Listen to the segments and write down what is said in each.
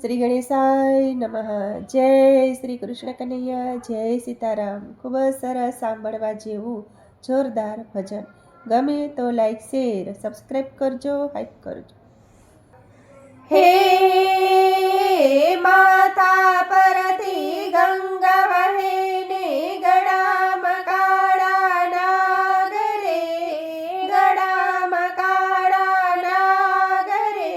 શ્રી ગણેશાય નમઃ. જય શ્રી કૃષ્ણ કનૈયા, જય સીતારામ. ખૂબ જ સરસ સાંભળવા જેવું જોરદાર ભજન. ગમે તો લાઈક શેર સબસ્ક્રાઈબ કરજો, હાઈપ કરજો. હે માતા પરથી ગંગા વહે ને ગળામાં કાળા નાગ રે, ગળામાં કાળા નાગ રે.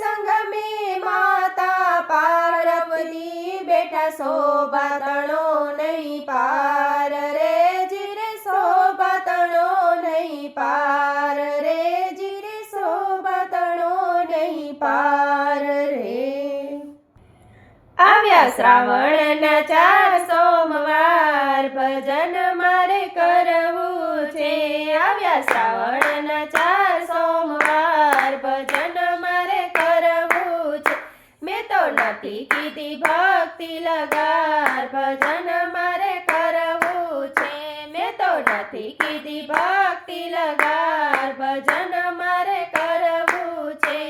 સંગમે માતા પાર્વતી બેઠા શોભા તણો નહીં પાર રે જીરે, શોભા તણો નહીં પાર રે જીરે, શોભા તણો નહીં પાર રે. આવ્યા શ્રાવણના 4 સોમવાર ભજન મારે કરવું છે. આવ્યા શ્રાવણના 4 સોમવાર ભજન મારે કરવું છે. મેં તો નથી કીધી ભક્તિ લગાર ભજન મારે કરવું છે. મેં તો નથી કીધી ભક્તિ લગાર ભજન મારે કરવું છે.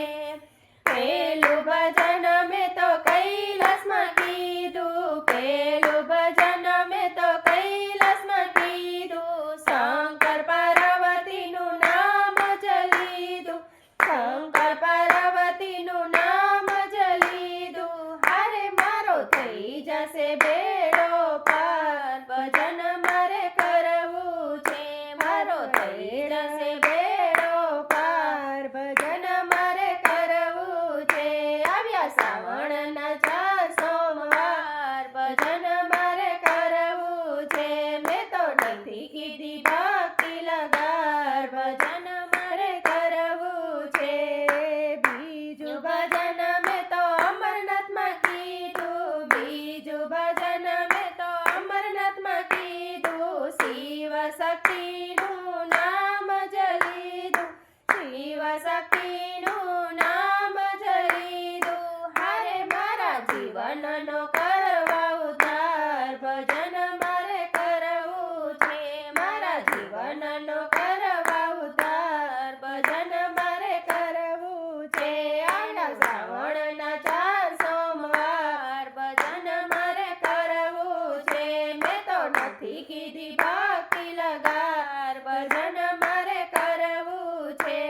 પેલું ભજન મેં તો કૈલાસમાં કીધું, પેલું ભજન મેં તો કૈલાસમાં કીધું. શંકર પાર્વતીનું નામ જ લીધું, શંકર પાર્વતીનું નામ જ લીધું. હારે મારો થઈ જશે બેડો પાર ભજન મારે કરવું છે. મારો થઈ જશે બેડો પાર ભજન મારે કરવું છે. આવ્યા શ્રાવણના 4 સોમવાર ભજન મારે કરવું છે. મેં તો નથી કીધી ભક્તિ લગાર ભજન મારે કરવું છે. બીજું ભજન મેં તો અમરનાથમાં કીધું, બીજું ભજન મેં તો અમરનાથમાં કીધું. શિવ શક્તિનું નામ જ લીધું, શિવ શક્તિનું નામ જ લીધું. હારે મારા જીવનનો કરવા ઉદ્ધાર ભજન મારે કરવું છે. મારા જીવનનો કરવા ઉદ્ધાર ભજન મારે કરવું છે. આના શ્રાવણના 4 સોમવાર ભજન મારે કરવું છે. મેં તો નથી કીધી ભક્તિ લગાર ભજન મારે કરવું છે.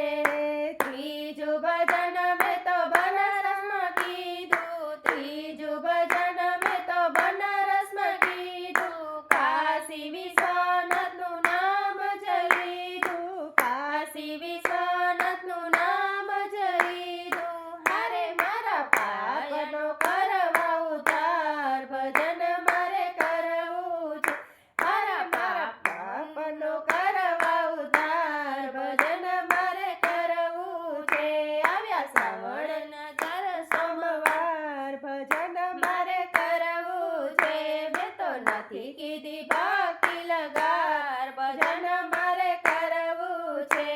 ત્રીજું ભજન મેં તો બનારસમાં કીધું, ત્રીજું ભજન મેં તો બનારસમાં કીધું. કાશી વિશ્વનાથનું નામ જ લીધું, કાશી વિશ્વનાથનું નામ જ લીધું. હારે મારા પાપનો કરવા ઉદ્ધાર ભજન મારે કરવું છે. મારા પાપનો કરવા ઉદ્ધાર ભજન મારે કરવું છે. આવ્યા શ્રાવણના 4 સોમવાર ભજન મારે કરવું છે. મેં તો નથી કીધી ભક્તિ લગાર ભજન મારે કરવું છે.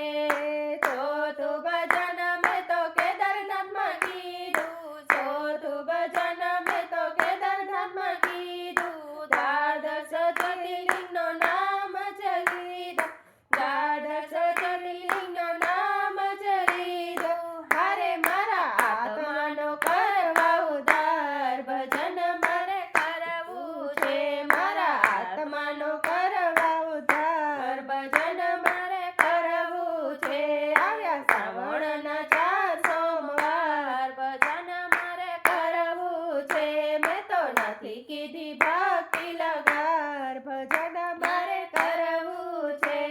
ચોથું ભજન મેં તો કેદારનાથમાં કીધું, ચોથું ભજન મેં તો કેદારનાથમાં કીધું. દ્વાદશ જ્યોતિર્લિંગનું નામ જ લીધું, દ્વાદશ જ્યોતિર્લિંગનું નામ જ લીધું. હારે મારા આત્માનો કરવા ઉદ્ધાર ભજન મારે કરવું છે. મારા આત્માનો કરવા ઉદ્ધાર ભજન મારે કરવું છે. આવ્યા શ્રાવણના 4 સોમવાર ભજન મારે કરવું છે. મેં તો નથી કીધી ભક્તિ લગાર ભજન મારે કરવું છે.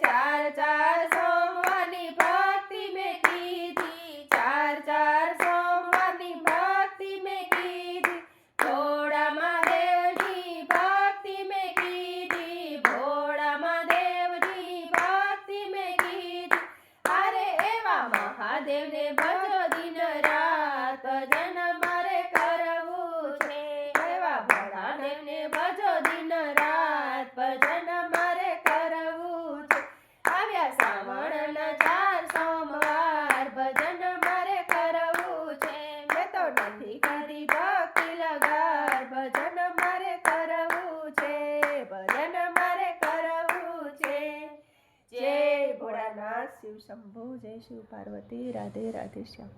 4 સોમવારની ભક્તિ મેં કીધી, 4 સોમવારની ભક્તિ મેં કીધી. ભોળા મહાદેવની ભક્તિ મેં કીધી, ભોળા મહાદેવની ભક્તિ મેં કીધી. હારે એવા મહાદેવને ભજો દિન રાત ભજન મારે કરવું છે. એવા ભોળાદેવને ભજો દિન રાત ભજન મારે કરવું છે. આવ્યા શ્રાવણના 4 સોમવાર ભજન મારે કરવું છે. મેં તો નથી કરી ભક્તિ લગાર ભજન મારે કરવું છે. ભજન મારે કરવું છે. જય ભોળાનાથ, શિવ શંભુ, જય શિવ પાર્વતી. રાધે રાધે શ્યામ.